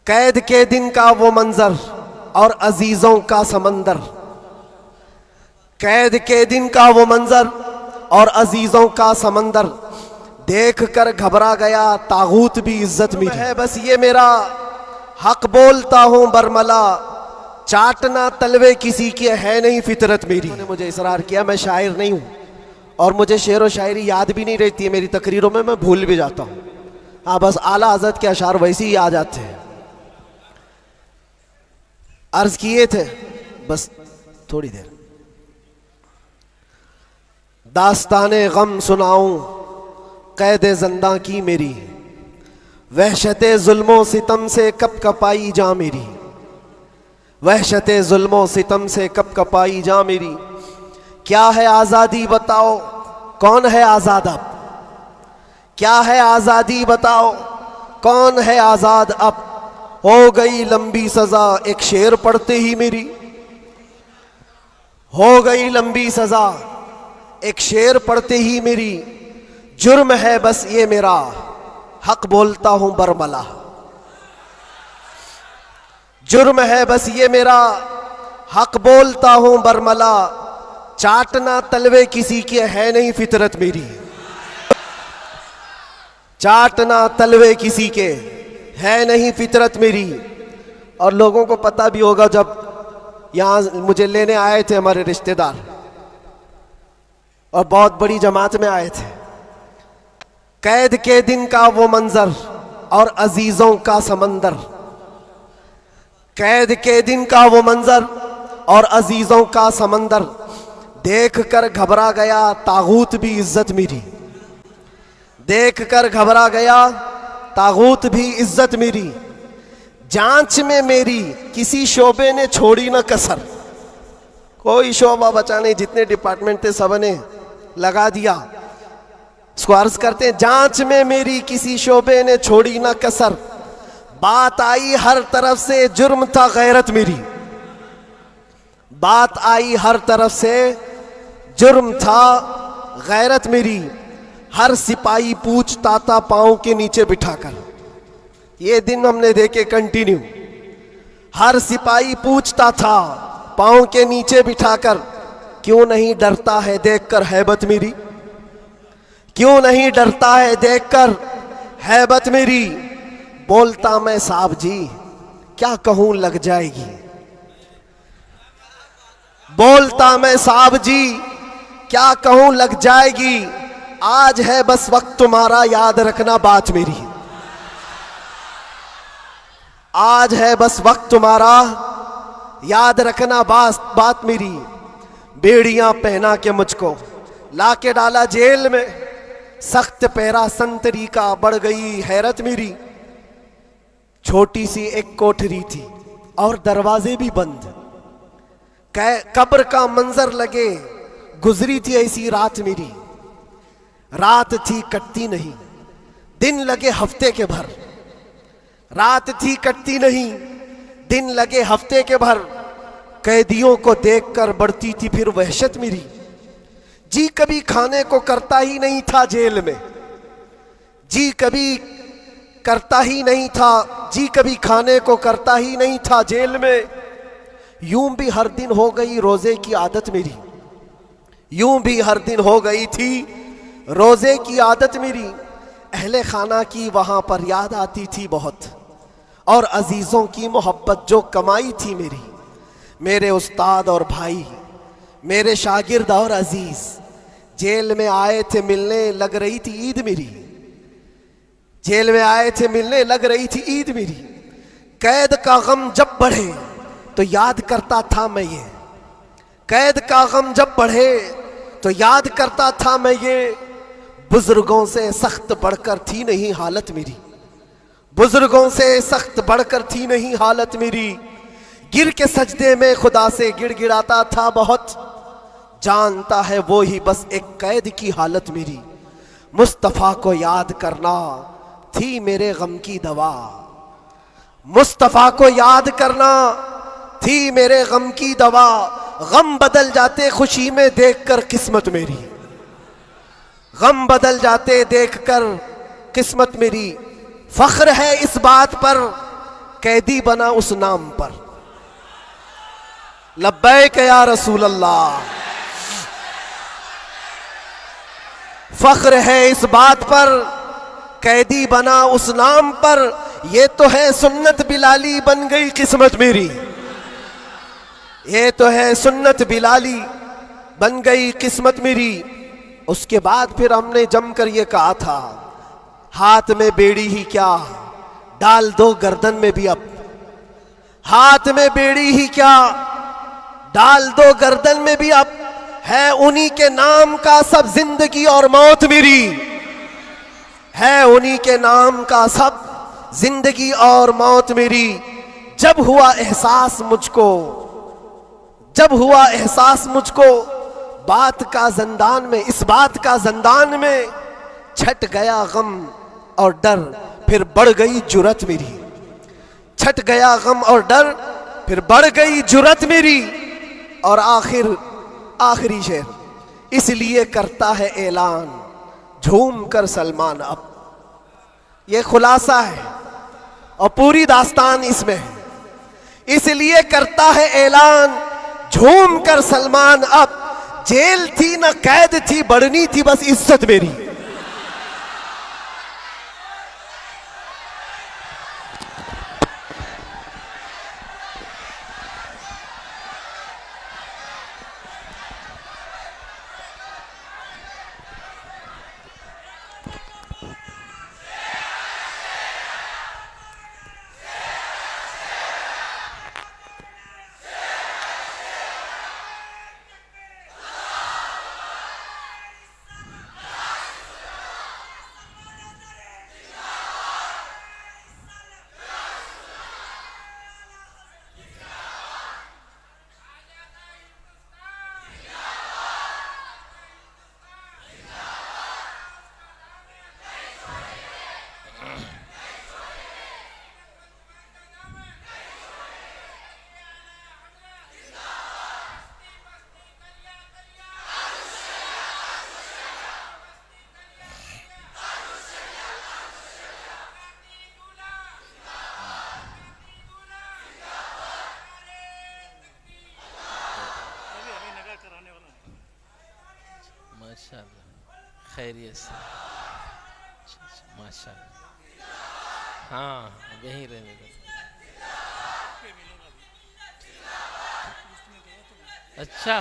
कैद के दिन का वो मंजर और अजीजों का समंदर। कैद के दिन का वो मंजर और अजीजों का समंदर, देख कर घबरा गया तागूत भी इज्जत मेरी है। बस ये मेरा हक बोलता हूँ बरमला, चाटना तलवे किसी के है नहीं फितरत मेरी। उन्होंने मुझे इसरार किया मैं शायर नहीं हूँ और मुझे शेर व शायरी याद भी नहीं रहती है मेरी तकरीरों में, मैं भूल भी जाता हूँ। हाँ, बस आला हज़रत के अशार वैसे ही आ जाते हैं। अर्ज किए थे बस थोड़ी देर, दास्ताने गम सुनाऊं कैद ज़िंदा की मेरी, वहशते जुल्मों सितम से कब कपाई जा मेरी, वहशते जुल्मों सितम से कब कपाई जा मेरी। क्या है आज़ादी बताओ, कौन है आज़ाद अब, क्या है आज़ादी बताओ, कौन है आज़ाद अब। हो गई लंबी सज़ा एक शेर पढ़ते ही मेरी, हो गई लंबी सज़ा एक शेर पढ़ते ही मेरी। जुर्म है बस ये मेरा हक बोलता हूं बरमला, जुर्म है बस ये मेरा हक बोलता हूं बरमला, चाटना तलवे किसी के है नहीं फितरत मेरी, चाटना तलवे किसी के है नहीं फितरत मेरी। और लोगों को पता भी होगा, जब यहाँ मुझे लेने आए थे हमारे रिश्तेदार और बहुत बड़ी जमात में आए थे, कैद के दिन का वो मंजर और अजीजों का समंदर, कैद के दिन का वो मंजर और अजीजों का समंदर, देख कर घबरा गया तागूत भी इज्जत मेरी, देख कर घबरा गया तागूत भी इज्जत मेरी। जांच में मेरी किसी शोबे ने छोड़ी ना कसर, कोई शोबा बचा नहीं, जितने डिपार्टमेंट थे सबने लगा दिया। इसको अर्ज करते हैं, जांच में मेरी किसी शोबे ने छोड़ी ना कसर, बात आई हर तरफ से जुर्म था गैरत मेरी, बात आई हर तरफ से जुर्म था गैरत मेरी। हर सिपाही पूछता था पांव के नीचे बिठाकर, ये दिन हमने देखे कंटिन्यू। हर सिपाही पूछता था पांव के नीचे बिठाकर, क्यों नहीं डरता है देखकर हैबत मेरी, क्यों नहीं डरता है देखकर हैबत मेरी। बोलता मैं साहब जी क्या कहूं लग जाएगी, बोलता मैं साहब जी क्या कहूं लग जाएगी। आज है बस वक्त तुम्हारा याद रखना बात मेरी, आज है बस वक्त तुम्हारा याद रखना बात मेरी। बेड़ियां पहना के मुझको लाके डाला जेल में, सख्त पैरा संतरी का बढ़ गई हैरत मेरी। छोटी सी एक कोठरी थी और दरवाजे भी बंद, कब्र का मंजर लगे गुजरी थी ऐसी रात मेरी। रात थी कटती नहीं, दिन लगे हफ्ते के भर, रात थी कटती नहीं, दिन लगे हफ्ते के भर। कैदियों को देखकर बढ़ती थी फिर वहशत मेरी, जी कभी खाने को करता ही नहीं था जेल में, जी कभी करता ही नहीं था, जी कभी खाने को करता ही नहीं था जेल में। यूं भी हर दिन हो गई रोजे की आदत मेरी, यूं भी हर दिन हो गई थी रोजे की आदत मेरी। अहले खाना की वहां पर याद आती थी बहुत, और अजीजों की मोहब्बत जो कमाई थी मेरी। मेरे उस्ताद और भाई, मेरे शागिर्द और अजीज जेल में आए थे मिलने, लग रही थी ईद मेरी, जेल में आए थे मिलने लग रही थी ईद मेरी। कैद का गम जब बढ़े तो याद करता था मैं ये, कैद का गम जब बढ़े तो याद करता था मैं ये। बुजुर्गों से सख्त बढ़कर थी नहीं हालत मेरी, बुजुर्गों से सख्त बढ़कर थी नहीं हालत मेरी। गिर के सजदे में खुदा से गिड़गिड़ाता था बहुत, जानता है वो ही बस एक कैद की हालत मेरी। मुस्तफ़ा को याद करना थी मेरे गम की दवा, मुस्तफ़ा को याद करना थी मेरे गम की दवा। गम बदल जाते खुशी में देखकर किस्मत मेरी, गम बदल जाते देखकर किस्मत मेरी। फख्र है इस बात पर कैदी बना उस नाम पर। लब्बैक या रसूल अल्लाह। फख्र है इस बात पर, कैदी बना उस नाम पर। ये तो है सुन्नत बिलाली, बन गई किस्मत मेरी। ये तो है सुन्नत बिलाली, बन गई किस्मत मेरी। उसके बाद फिर हमने जमकर ये कहा था, हाथ में बेड़ी ही क्या, डाल दो गर्दन में भी अब। हाथ में बेड़ी ही क्या, डाल दो गर्दन में भी अब। है उन्हीं के नाम का सब जिंदगी और मौत मेरी। है उन्हीं के नाम का सब जिंदगी और मौत मेरी। जब हुआ एहसास मुझको, जब हुआ एहसास मुझको बात का ज़ंदान में, इस बात का ज़ंदान में, छट गया गम और डर, फिर बढ़ गई जुरत मेरी। छट गया गम और डर, फिर बढ़ गई जुरत मेरी। और आखिरी शेर, इसलिए करता है ऐलान झूम कर सलमान अब। ये खुलासा है और पूरी दास्तान इसमें है। इसलिए करता है ऐलान झूम कर सलमान अब। जेल थी ना कैद थी, बढ़नी थी बस इज्जत मेरी। माशाअल्लाह, खैरियत से। माशाअल्लाह, हाँ यहीं रहने दो। अच्छा।